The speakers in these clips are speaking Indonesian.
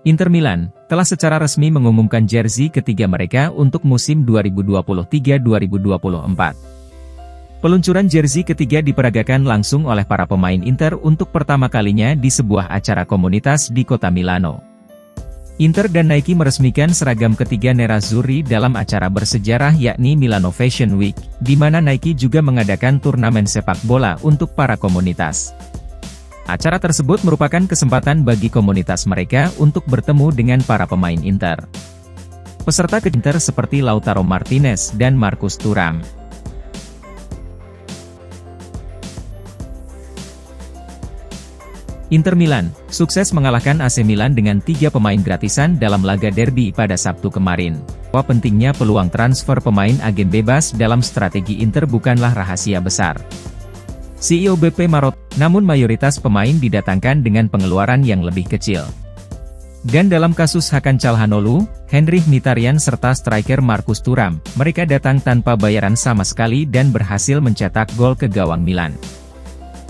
Inter Milan telah secara resmi mengumumkan jersey ketiga mereka untuk musim 2023-2024. Peluncuran jersey ketiga diperagakan langsung oleh para pemain Inter untuk pertama kalinya di sebuah acara komunitas di kota Milano. Inter dan Nike meresmikan seragam ketiga nerazzurri dalam acara bersejarah yakni Milano Fashion Week, di mana Nike juga mengadakan turnamen sepak bola untuk para komunitas. Acara tersebut merupakan kesempatan bagi komunitas mereka untuk bertemu dengan para pemain Inter. Peserta ke Inter seperti Lautaro Martinez dan Marcus Thuram. Inter Milan sukses mengalahkan AC Milan dengan 3 pemain gratisan dalam laga derby pada Sabtu kemarin. Pentingnya peluang transfer pemain agen bebas dalam strategi Inter bukanlah rahasia besar. CEO BP Marotta, namun mayoritas pemain didatangkan dengan pengeluaran yang lebih kecil. Dan dalam kasus Hakan Çalhanoğlu, Henrikh Mkhitaryan serta striker Marcus Thuram, mereka datang tanpa bayaran sama sekali dan berhasil mencetak gol ke gawang Milan.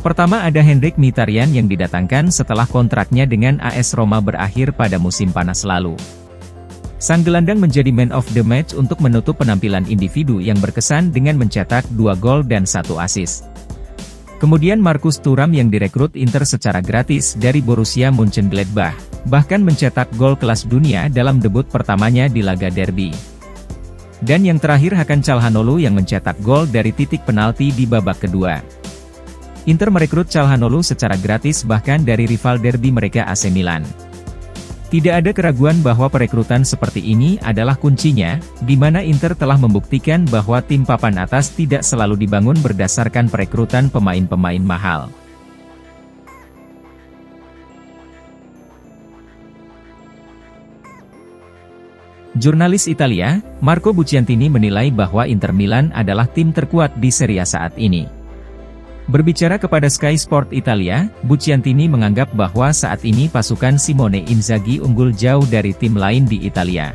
Pertama ada Henrikh Mkhitaryan yang didatangkan setelah kontraknya dengan AS Roma berakhir pada musim panas lalu. Sang gelandang menjadi man of the match untuk menutup penampilan individu yang berkesan dengan mencetak 2 gol dan 1 assist. Kemudian Marcus Thuram yang direkrut Inter secara gratis dari Borussia Mönchengladbach, bahkan mencetak gol kelas dunia dalam debut pertamanya di laga derby. Dan yang terakhir Hakan Çalhanoğlu yang mencetak gol dari titik penalti di babak kedua. Inter merekrut Çalhanoğlu secara gratis bahkan dari rival derby mereka AC Milan. Tidak ada keraguan bahwa perekrutan seperti ini adalah kuncinya, di mana Inter telah membuktikan bahwa tim papan atas tidak selalu dibangun berdasarkan perekrutan pemain-pemain mahal. Jurnalis Italia, Marco Bucciantini menilai bahwa Inter Milan adalah tim terkuat di Serie A saat ini. Berbicara kepada Sky Sport Italia, Bucciantini menganggap bahwa saat ini pasukan Simone Inzaghi unggul jauh dari tim lain di Italia.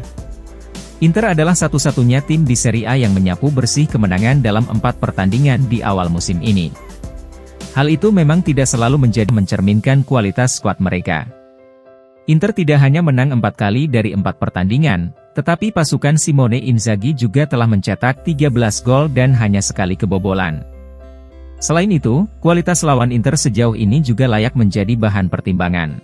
Inter adalah satu-satunya tim di Serie A yang menyapu bersih kemenangan dalam 4 pertandingan di awal musim ini. Hal itu memang tidak selalu mencerminkan kualitas skuad mereka. Inter tidak hanya menang 4 kali dari 4 pertandingan, tetapi pasukan Simone Inzaghi juga telah mencetak 13 gol dan hanya sekali kebobolan. Selain itu, kualitas lawan Inter sejauh ini juga layak menjadi bahan pertimbangan.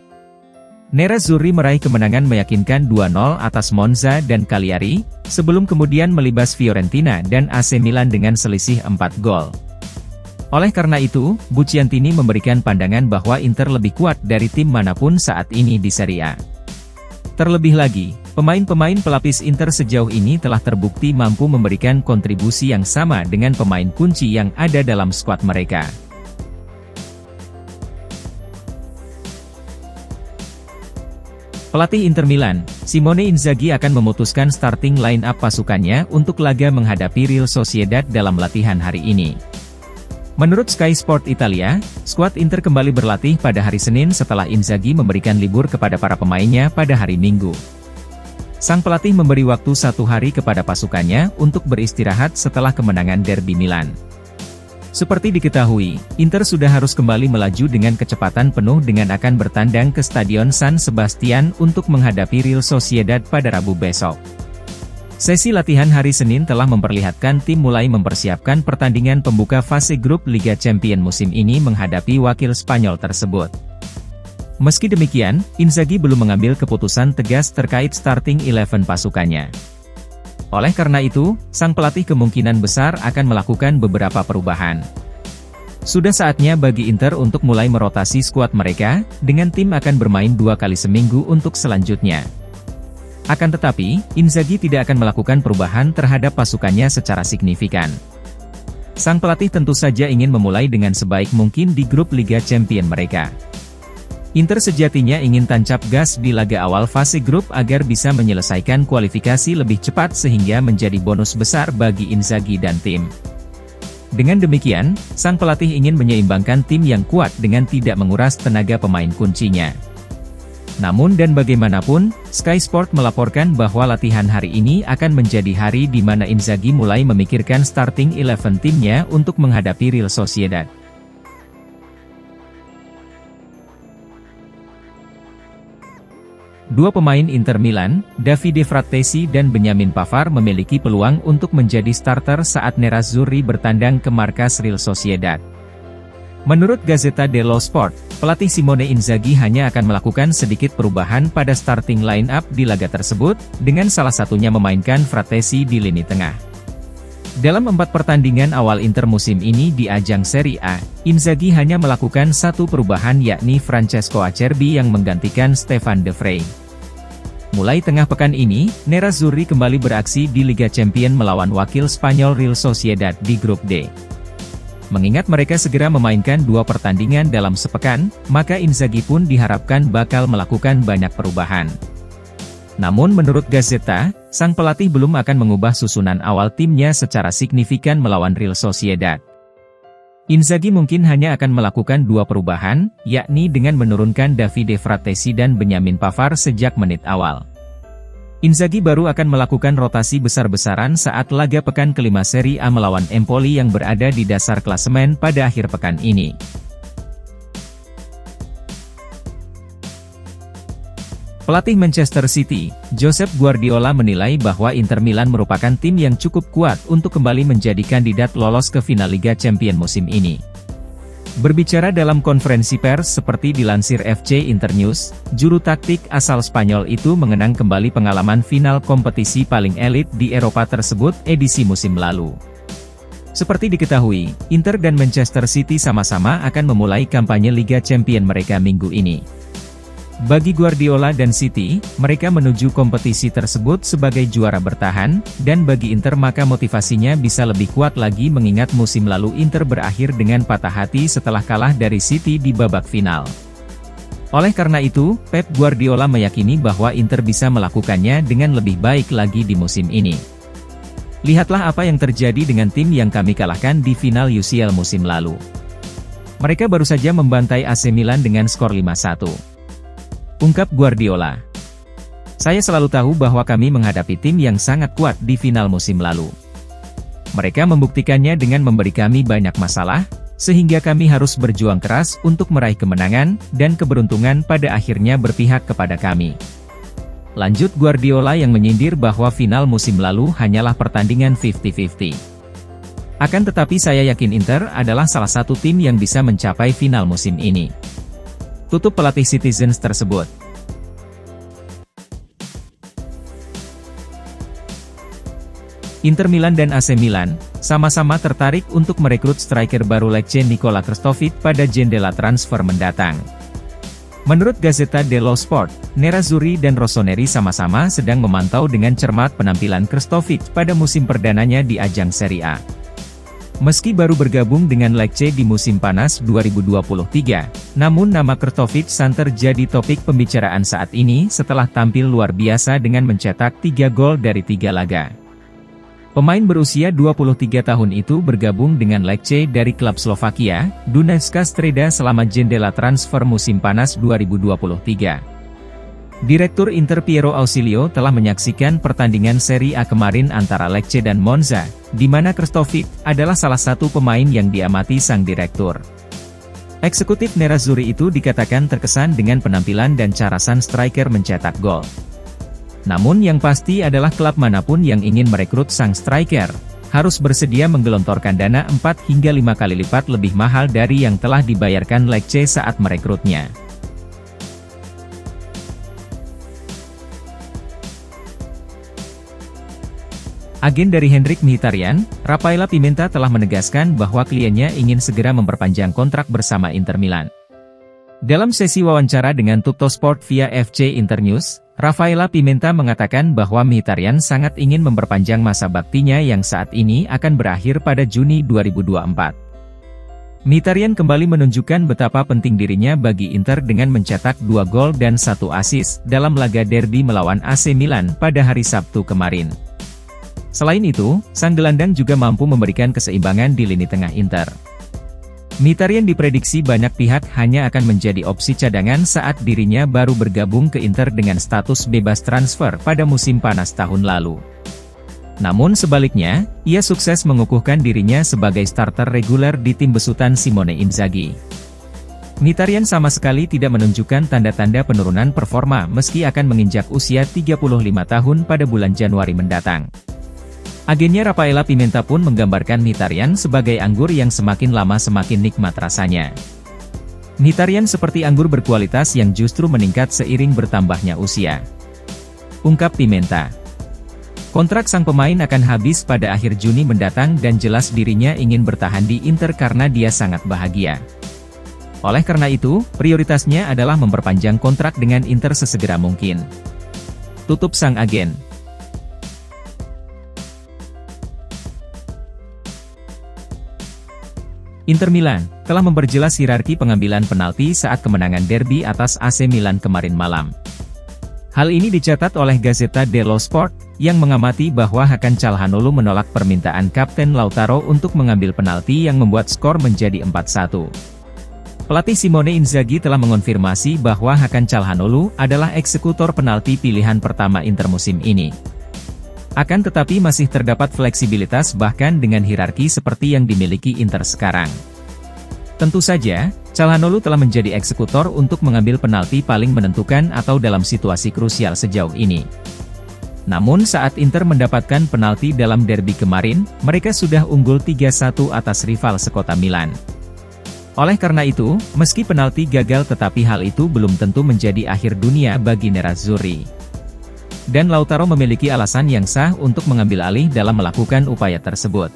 Nerazzurri meraih kemenangan meyakinkan 2-0 atas Monza dan Cagliari, sebelum kemudian melibas Fiorentina dan AC Milan dengan selisih 4 gol. Oleh karena itu, Bucciantini memberikan pandangan bahwa Inter lebih kuat dari tim manapun saat ini di Serie A. Terlebih lagi, pemain-pemain pelapis Inter sejauh ini telah terbukti mampu memberikan kontribusi yang sama dengan pemain kunci yang ada dalam skuad mereka. Pelatih Inter Milan, Simone Inzaghi akan memutuskan starting line-up pasukannya untuk laga menghadapi Real Sociedad dalam latihan hari ini. Menurut Sky Sport Italia, skuad Inter kembali berlatih pada hari Senin setelah Inzaghi memberikan libur kepada para pemainnya pada hari Minggu. Sang pelatih memberi waktu 1 hari kepada pasukannya untuk beristirahat setelah kemenangan derby Milan. Seperti diketahui, Inter sudah harus kembali melaju dengan kecepatan penuh dengan akan bertandang ke Stadion San Sebastian untuk menghadapi Real Sociedad pada Rabu besok. Sesi latihan hari Senin telah memperlihatkan tim mulai mempersiapkan pertandingan pembuka fase grup Liga Champions musim ini menghadapi wakil Spanyol tersebut. Meski demikian, Inzaghi belum mengambil keputusan tegas terkait starting 11 pasukannya. Oleh karena itu, sang pelatih kemungkinan besar akan melakukan beberapa perubahan. Sudah saatnya bagi Inter untuk mulai merotasi skuad mereka, dengan tim akan bermain 2 kali seminggu untuk selanjutnya. Akan tetapi, Inzaghi tidak akan melakukan perubahan terhadap pasukannya secara signifikan. Sang pelatih tentu saja ingin memulai dengan sebaik mungkin di grup Liga Champions mereka. Inter sejatinya ingin tancap gas di laga awal fase grup agar bisa menyelesaikan kualifikasi lebih cepat sehingga menjadi bonus besar bagi Inzaghi dan tim. Dengan demikian, sang pelatih ingin menyeimbangkan tim yang kuat dengan tidak menguras tenaga pemain kuncinya. Namun dan bagaimanapun, Sky Sport melaporkan bahwa latihan hari ini akan menjadi hari di mana Inzaghi mulai memikirkan starting 11 timnya untuk menghadapi Real Sociedad. Dua pemain Inter Milan, Davide Frattesi dan Benjamin Pavard memiliki peluang untuk menjadi starter saat Nerazzurri bertandang ke markas Real Sociedad. Menurut Gazzetta dello Sport, pelatih Simone Inzaghi hanya akan melakukan sedikit perubahan pada starting line-up di laga tersebut, dengan salah satunya memainkan Frattesi di lini tengah. Dalam 4 pertandingan awal Inter musim ini di ajang Serie A, Inzaghi hanya melakukan satu perubahan yakni Francesco Acerbi yang menggantikan Stefan De Vrij. Mulai tengah pekan ini, Nerazzurri kembali beraksi di Liga Champions melawan wakil Spanyol Real Sociedad di grup D. Mengingat mereka segera memainkan 2 pertandingan dalam sepekan, maka Inzaghi pun diharapkan bakal melakukan banyak perubahan. Namun menurut Gazzetta, sang pelatih belum akan mengubah susunan awal timnya secara signifikan melawan Real Sociedad. Inzaghi mungkin hanya akan melakukan 2 perubahan, yakni dengan menurunkan Davide Frattesi dan Benjamin Pavard sejak menit awal. Inzaghi baru akan melakukan rotasi besar-besaran saat laga pekan kelima Serie A melawan Empoli yang berada di dasar klasemen pada akhir pekan ini. Pelatih Manchester City, Josep Guardiola menilai bahwa Inter Milan merupakan tim yang cukup kuat untuk kembali menjadi kandidat lolos ke final Liga Champions musim ini. Berbicara dalam konferensi pers seperti dilansir FC Internews, juru taktik asal Spanyol itu mengenang kembali pengalaman final kompetisi paling elit di Eropa tersebut edisi musim lalu. Seperti diketahui, Inter dan Manchester City sama-sama akan memulai kampanye Liga Champions mereka minggu ini. Bagi Guardiola dan City, mereka menuju kompetisi tersebut sebagai juara bertahan, dan bagi Inter maka motivasinya bisa lebih kuat lagi mengingat musim lalu Inter berakhir dengan patah hati setelah kalah dari City di babak final. Oleh karena itu, Pep Guardiola meyakini bahwa Inter bisa melakukannya dengan lebih baik lagi di musim ini. Lihatlah apa yang terjadi dengan tim yang kami kalahkan di final UCL musim lalu. Mereka baru saja membantai AC Milan dengan skor 5-1. Ungkap Guardiola. Saya selalu tahu bahwa kami menghadapi tim yang sangat kuat di final musim lalu. Mereka membuktikannya dengan memberi kami banyak masalah, sehingga kami harus berjuang keras untuk meraih kemenangan, dan keberuntungan pada akhirnya berpihak kepada kami. Lanjut Guardiola yang menyindir bahwa final musim lalu hanyalah pertandingan 50-50. Akan tetapi saya yakin Inter adalah salah satu tim yang bisa mencapai final musim ini. Tutup pelatih Citizens tersebut. Inter Milan dan AC Milan, sama-sama tertarik untuk merekrut striker baru Lecce Nikola Krstovic pada jendela transfer mendatang. Menurut Gazzetta dello Sport, Nerazzurri dan Rossoneri sama-sama sedang memantau dengan cermat penampilan Krstovic pada musim perdananya di ajang Serie A. Meski baru bergabung dengan Lecce di musim panas 2023, namun nama Krstovic santer jadi topik pembicaraan saat ini setelah tampil luar biasa dengan mencetak 3 gol dari 3 laga. Pemain berusia 23 tahun itu bergabung dengan Lecce dari klub Slovakia, Dunajská Streda selama jendela transfer musim panas 2023. Direktur Inter Piero Ausilio telah menyaksikan pertandingan Serie A kemarin antara Lecce dan Monza, di mana Krstovic adalah salah satu pemain yang diamati sang direktur. Eksekutif Nerazzurri itu dikatakan terkesan dengan penampilan dan cara sang striker mencetak gol. Namun yang pasti adalah klub manapun yang ingin merekrut sang striker, harus bersedia menggelontorkan dana 4 hingga 5 kali lipat lebih mahal dari yang telah dibayarkan Lecce saat merekrutnya. Agen dari Henrikh Mkhitaryan, Rafaela Pimenta telah menegaskan bahwa kliennya ingin segera memperpanjang kontrak bersama Inter Milan. Dalam sesi wawancara dengan Tuttosport via FC Internews, Rafaela Pimenta mengatakan bahwa Mkhitaryan sangat ingin memperpanjang masa baktinya yang saat ini akan berakhir pada Juni 2024. Mkhitaryan kembali menunjukkan betapa penting dirinya bagi Inter dengan mencetak 2 gol dan 1 assist dalam laga derby melawan AC Milan pada hari Sabtu kemarin. Selain itu, sang gelandang juga mampu memberikan keseimbangan di lini tengah Inter. Mkhitaryan diprediksi banyak pihak hanya akan menjadi opsi cadangan saat dirinya baru bergabung ke Inter dengan status bebas transfer pada musim panas tahun lalu. Namun sebaliknya, ia sukses mengukuhkan dirinya sebagai starter reguler di tim besutan Simone Inzaghi. Mkhitaryan sama sekali tidak menunjukkan tanda-tanda penurunan performa meski akan menginjak usia 35 tahun pada bulan Januari mendatang. Agennya Rafaela Pimenta pun menggambarkan Mkhitaryan sebagai anggur yang semakin lama semakin nikmat rasanya. Mkhitaryan seperti anggur berkualitas yang justru meningkat seiring bertambahnya usia, ungkap Pimenta. Kontrak sang pemain akan habis pada akhir Juni mendatang dan jelas dirinya ingin bertahan di Inter karena dia sangat bahagia. Oleh karena itu, prioritasnya adalah memperpanjang kontrak dengan Inter sesegera mungkin, tutup sang agen. Inter Milan telah memperjelas hierarki pengambilan penalti saat kemenangan derby atas AC Milan kemarin malam. Hal ini dicatat oleh Gazzetta dello Sport, yang mengamati bahwa Hakan Calhanoglu menolak permintaan Kapten Lautaro untuk mengambil penalti yang membuat skor menjadi 4-1. Pelatih Simone Inzaghi telah mengonfirmasi bahwa Hakan Calhanoglu adalah eksekutor penalti pilihan pertama Inter musim ini. Akan tetapi masih terdapat fleksibilitas bahkan dengan hierarki seperti yang dimiliki Inter sekarang. Tentu saja, Calhanoglu telah menjadi eksekutor untuk mengambil penalti paling menentukan atau dalam situasi krusial sejauh ini. Namun saat Inter mendapatkan penalti dalam derby kemarin, mereka sudah unggul 3-1 atas rival sekota Milan. Oleh karena itu, meski penalti gagal tetapi hal itu belum tentu menjadi akhir dunia bagi Nerazzurri. Dan Lautaro memiliki alasan yang sah untuk mengambil alih dalam melakukan upaya tersebut.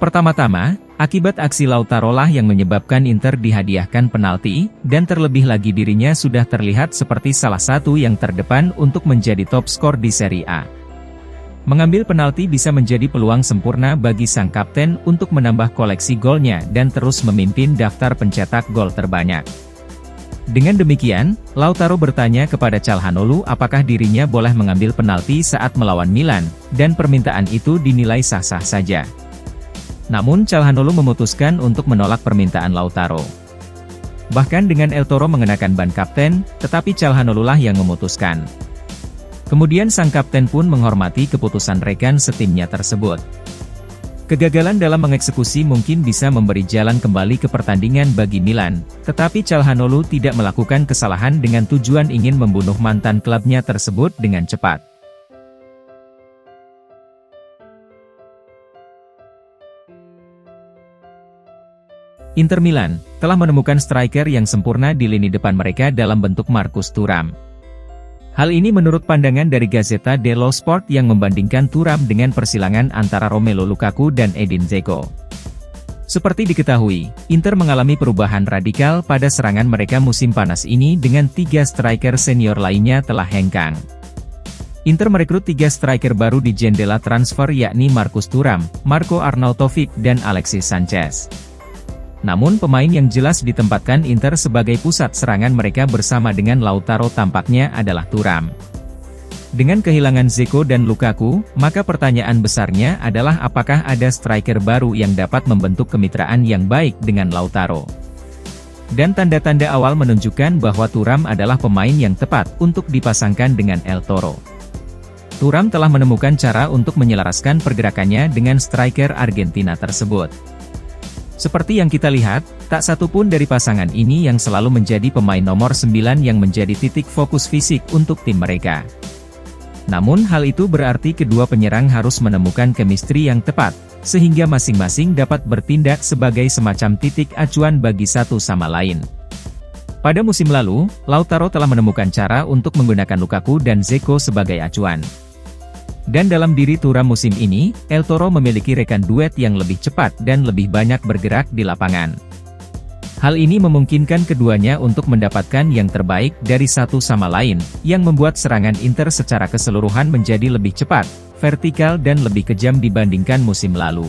Pertama-tama, akibat aksi Lautaro lah yang menyebabkan Inter dihadiahkan penalti, dan terlebih lagi dirinya sudah terlihat seperti salah satu yang terdepan untuk menjadi top skor di Serie A. Mengambil penalti bisa menjadi peluang sempurna bagi sang kapten untuk menambah koleksi golnya dan terus memimpin daftar pencetak gol terbanyak. Dengan demikian, Lautaro bertanya kepada Calhanoglu apakah dirinya boleh mengambil penalti saat melawan Milan, dan permintaan itu dinilai sah-sah saja. Namun Calhanoglu memutuskan untuk menolak permintaan Lautaro. Bahkan dengan El Toro mengenakan ban kapten, tetapi Calhanoglu lah yang memutuskan. Kemudian sang kapten pun menghormati keputusan rekan setimnya tersebut. Kegagalan dalam mengeksekusi mungkin bisa memberi jalan kembali ke pertandingan bagi Milan, tetapi Calhanoglu tidak melakukan kesalahan dengan tujuan ingin membunuh mantan klubnya tersebut dengan cepat. Inter Milan telah menemukan striker yang sempurna di lini depan mereka dalam bentuk Marcus Thuram. Hal ini menurut pandangan dari Gazzetta dello Sport yang membandingkan Thuram dengan persilangan antara Romelu Lukaku dan Edin Dzeko. Seperti diketahui, Inter mengalami perubahan radikal pada serangan mereka musim panas ini dengan 3 striker senior lainnya telah hengkang. Inter merekrut 3 striker baru di jendela transfer yakni Marcus Thuram, Marko Arnautovic dan Alexis Sanchez. Namun pemain yang jelas ditempatkan Inter sebagai pusat serangan mereka bersama dengan Lautaro tampaknya adalah Thuram. Dengan kehilangan Dzeko dan Lukaku, maka pertanyaan besarnya adalah apakah ada striker baru yang dapat membentuk kemitraan yang baik dengan Lautaro. Dan tanda-tanda awal menunjukkan bahwa Thuram adalah pemain yang tepat untuk dipasangkan dengan El Toro. Thuram telah menemukan cara untuk menyelaraskan pergerakannya dengan striker Argentina tersebut. Seperti yang kita lihat, tak satu pun dari pasangan ini yang selalu menjadi pemain nomor 9 yang menjadi titik fokus fisik untuk tim mereka. Namun hal itu berarti kedua penyerang harus menemukan chemistry yang tepat, sehingga masing-masing dapat bertindak sebagai semacam titik acuan bagi satu sama lain. Pada musim lalu, Lautaro telah menemukan cara untuk menggunakan Lukaku dan Dzeko sebagai acuan. Dan dalam diri Thuram musim ini, El Toro memiliki rekan duet yang lebih cepat dan lebih banyak bergerak di lapangan. Hal ini memungkinkan keduanya untuk mendapatkan yang terbaik dari satu sama lain, yang membuat serangan Inter secara keseluruhan menjadi lebih cepat, vertikal dan lebih kejam dibandingkan musim lalu.